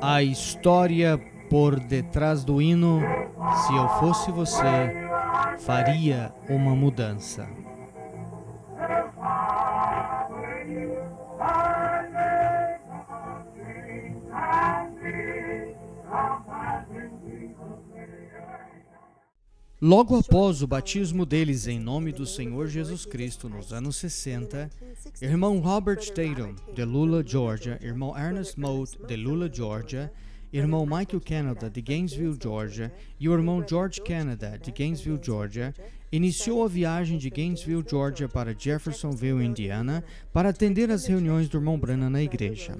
A história por detrás do hino, se eu fosse você, faria uma mudança. Logo após o batismo deles em nome do Senhor Jesus Cristo nos anos 60, irmão Robert Tatum, de Lula, Georgia, irmão Ernest Mote, de Lula, Georgia, irmão Michael Canada, de Gainesville, Georgia, e o irmão George Canada, de Gainesville, Georgia, iniciou a viagem de Gainesville, Georgia para Jeffersonville, Indiana, para atender às reuniões do irmão Branham na igreja.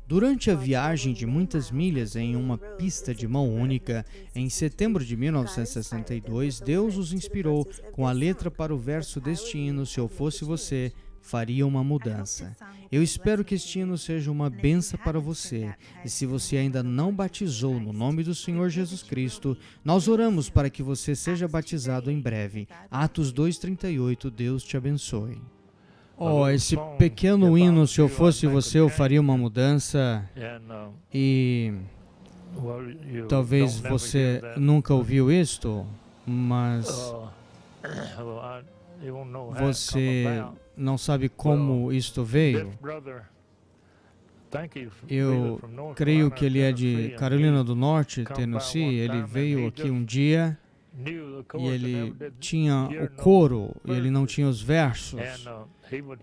Durante a viagem de muitas milhas em uma pista de mão única, em setembro de 1962, Deus os inspirou com a letra para o verso deste hino, Se Eu Fosse Você, Faria uma Mudança. Eu espero que este hino seja uma bênção para você, e se você ainda não batizou no nome do Senhor Jesus Cristo, nós oramos para que você seja batizado em breve. Atos 2:38, Deus te abençoe. Esse pequeno hino, Se Eu Fosse Você, eu faria uma mudança, e talvez você nunca ouviu isto, mas você não sabe como isto veio. Eu creio que ele é de Carolina do Norte, Tennessee. Ele veio aqui um dia e ele tinha o coro e ele não tinha os versos.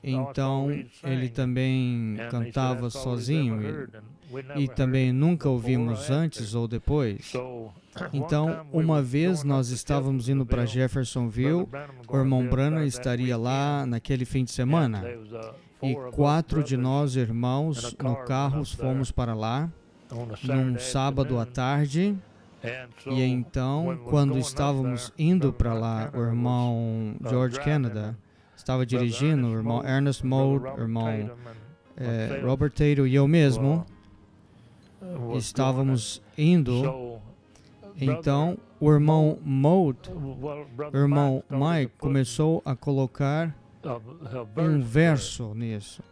Então ele também cantava sozinho e também nunca ouvimos antes ou depois. Então, uma vez nós estávamos indo para Jeffersonville, o irmão Branham estaria lá naquele fim de semana e 4 de nós, irmãos, no carro fomos para lá num sábado à tarde. E então, quando estávamos indo para lá, o irmão George Canada estava dirigindo, o irmão Ernest Mote, o irmão Robert Tatum e eu mesmo estávamos indo. Então, o irmão Mote, o irmão Mike, começou a colocar um verso nisso.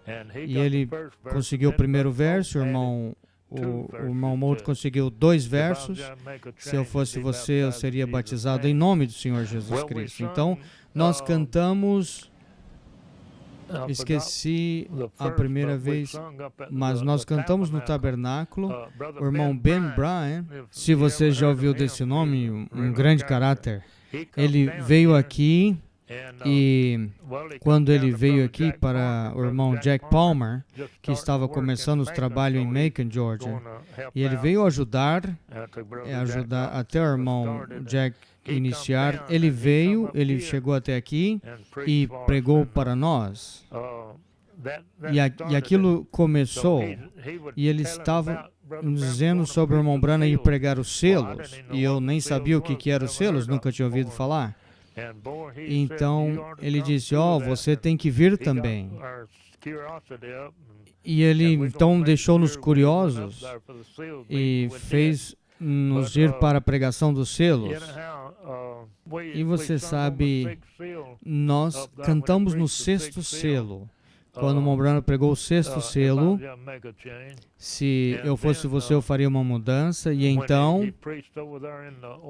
E ele conseguiu o primeiro verso, o irmão Mote conseguiu 2 versos. Se eu fosse você, eu seria batizado em nome do Senhor Jesus Cristo. Então, nós cantamos, esqueci a primeira vez, mas nós cantamos no tabernáculo. O irmão Ben Bryan, se você já ouviu desse nome, um grande caráter, ele veio aqui. E quando ele veio aqui para o irmão Jack Palmer, que estava começando os trabalhos em Macon, Georgia, e ele veio ajudar até o irmão Jack iniciar. Ele veio, ele chegou até aqui e pregou para nós. E aquilo começou, e ele estava nos dizendo sobre o irmão Branham ir pregar os selos, e eu nem sabia o que eram os selos, nunca tinha ouvido falar. Então, ele disse, você tem que vir também. E ele, então, deixou-nos curiosos e fez-nos ir para a pregação dos selos. E você sabe, nós cantamos no 6º selo. Quando o irmão Branham pregou o 6º selo, se eu fosse você, eu faria uma mudança. E então,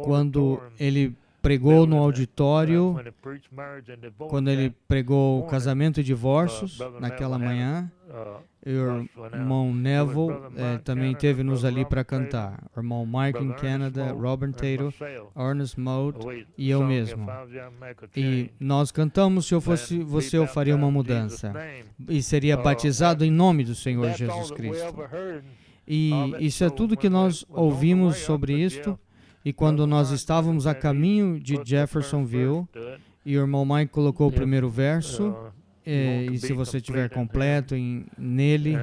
quando ele pregou no auditório, quando ele pregou casamento e divórcios, naquela manhã, o irmão Neville também teve-nos ali para cantar. O irmão Mike em Canada, Robert Tatum, Ernest Mote e eu mesmo. E nós cantamos, se eu fosse você, eu faria uma mudança. E seria batizado em nome do Senhor Jesus Cristo. E isso é tudo que nós ouvimos sobre isto. E quando nós estávamos a caminho de Jeffersonville, e o irmão Mike colocou o primeiro verso, e se você tiver completo nele,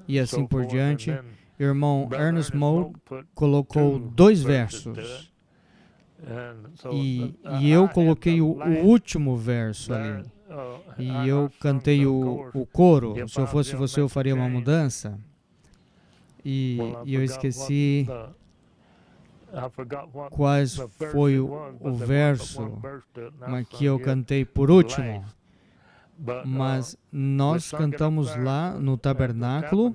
e assim por diante, o irmão Ernest Mote colocou 2 versos. E eu coloquei o último verso ali. E eu cantei o coro, se eu fosse você, eu faria uma mudança. E eu esqueci quais foi o verso que eu cantei por último, mas nós cantamos lá no tabernáculo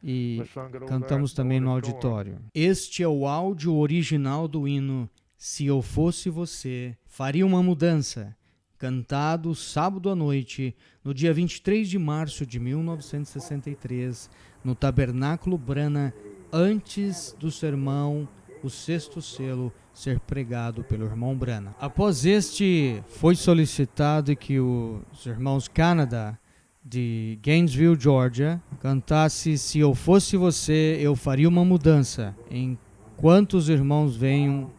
e cantamos também no auditório. Este é o áudio original do hino Se Eu Fosse Você, Faria Uma Mudança, cantado sábado à noite, no dia 23 de março de 1963, no Tabernáculo Brana, antes do sermão, o sexto selo, ser pregado pelo irmão Brana. Após este, foi solicitado que os irmãos Canada, de Gainesville, Georgia, cantasse Se Eu Fosse Você, Eu Faria Uma Mudança. Enquanto os irmãos venham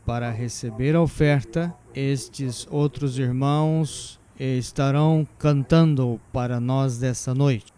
para receber a oferta, estes outros irmãos estarão cantando para nós dessa noite.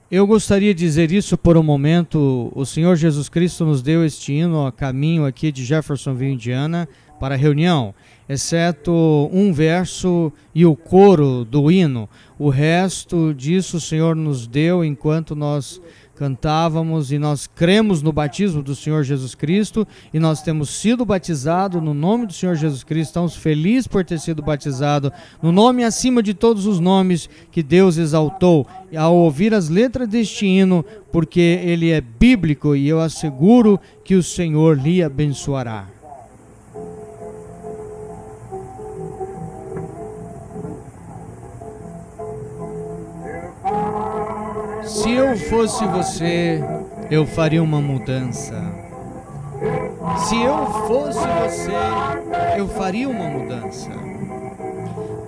Eu gostaria de dizer isso por um momento. O Senhor Jesus Cristo nos deu este hino a caminho aqui de Jeffersonville, Indiana, para a reunião, exceto um verso e o coro do hino. O resto disso o Senhor nos deu enquanto nós cantávamos, e nós cremos no batismo do Senhor Jesus Cristo, e nós temos sido batizados no nome do Senhor Jesus Cristo. Estamos felizes por ter sido batizados no nome acima de todos os nomes que Deus exaltou. Ao ouvir as letras deste hino, porque ele é bíblico, e eu asseguro que o Senhor lhe abençoará. Se eu fosse você, eu faria uma mudança. Se eu fosse você, eu faria uma mudança.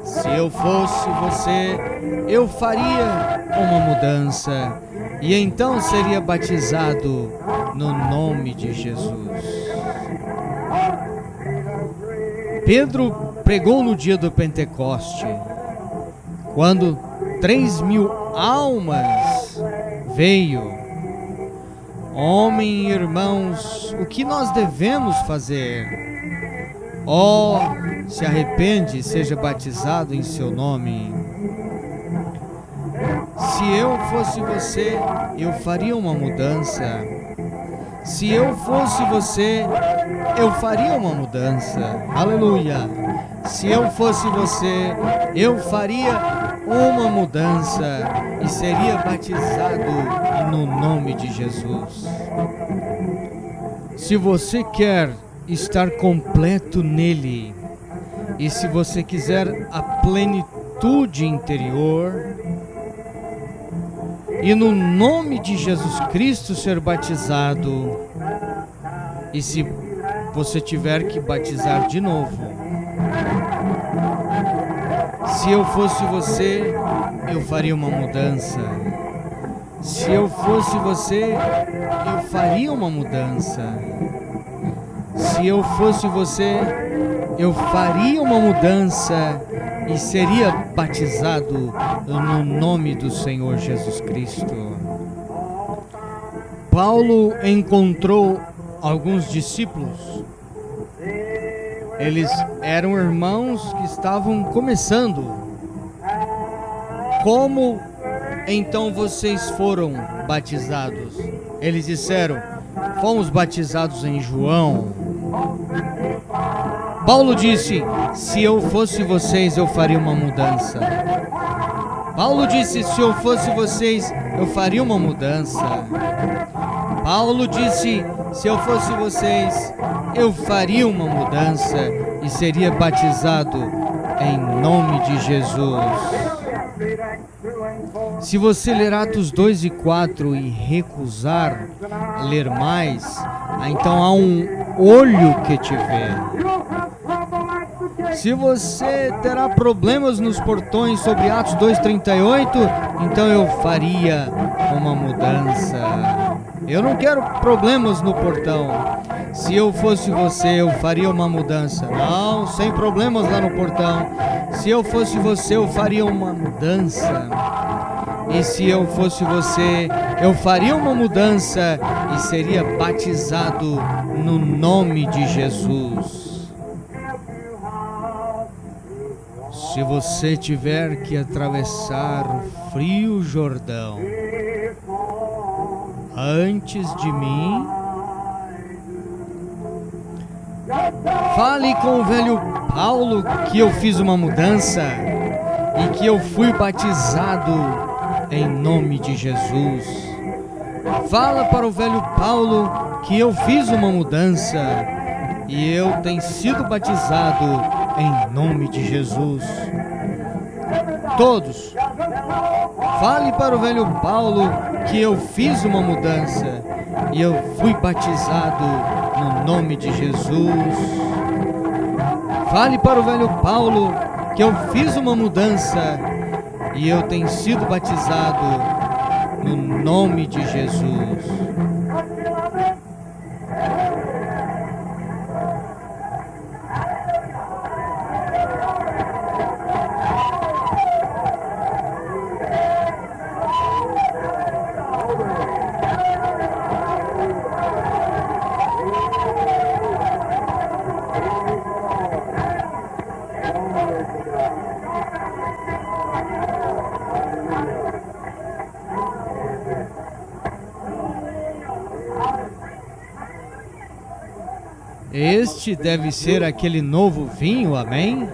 Se eu fosse você, eu faria uma mudança. E então seria batizado no nome de Jesus. Pedro pregou no dia do Pentecoste, quando 3.000 almas veio. Homem e irmãos, o que nós devemos fazer? Se arrepende, seja batizado em seu nome. Se eu fosse você, eu faria uma mudança. Se eu fosse você, eu faria uma mudança. Aleluia! Se eu fosse você, eu faria uma mudança e seria batizado no nome de Jesus. Se você quer estar completo nele, e se você quiser a plenitude interior, e no nome de Jesus Cristo ser batizado, e se você tiver que batizar de novo, se eu fosse você, eu faria uma mudança. Se eu fosse você, eu faria uma mudança. Se eu fosse você, eu faria uma mudança e seria batizado no nome do Senhor Jesus Cristo. Paulo encontrou alguns discípulos. Eles eram irmãos que estavam começando. Como então vocês foram batizados? Eles disseram: fomos batizados em João. Paulo disse: se eu fosse vocês, eu faria uma mudança. Paulo disse: se eu fosse vocês, eu faria uma mudança. Paulo disse: se eu fosse vocês, eu faria uma mudança e seria batizado em nome de Jesus. Se você ler Atos 2 e 4 e recusar ler mais, então há um olho que te vê. Se você terá problemas nos portões sobre Atos 2:38, então eu faria uma mudança. Eu não quero problemas no portão. Se eu fosse você, eu faria uma mudança. Não, sem problemas lá no portão. Se eu fosse você, eu faria uma mudança. E se eu fosse você, eu faria uma mudança e seria batizado no nome de Jesus. Se você tiver que atravessar o frio Jordão antes de mim, Fale com o velho Paulo que eu fiz uma mudança e que eu fui batizado em nome de Jesus. Fala para o velho Paulo que eu fiz uma mudança e eu tenho sido batizado em nome de Jesus. Todos, fale para o velho Paulo que eu fiz uma mudança e eu fui batizado no nome de Jesus. Fale para o velho Paulo que eu fiz uma mudança e eu tenho sido batizado no nome de Jesus. Este deve ser aquele novo vinho, amém?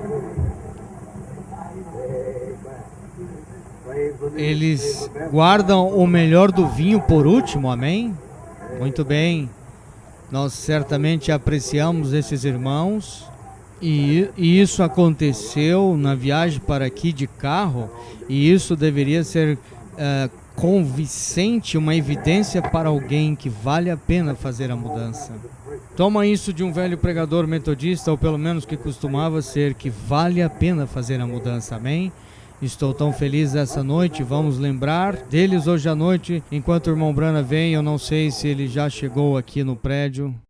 Eles guardam o melhor do vinho por último, amém? Muito bem. Nós certamente apreciamos esses irmãos. E isso aconteceu na viagem para aqui de carro. E isso deveria ser convincente, uma evidência para alguém que vale a pena fazer a mudança. Toma isso de um velho pregador metodista, ou pelo menos que costumava ser, que vale a pena fazer a mudança, amém? Estou tão feliz essa noite, vamos lembrar deles hoje à noite, enquanto o irmão Brana vem. Eu não sei se ele já chegou aqui no prédio.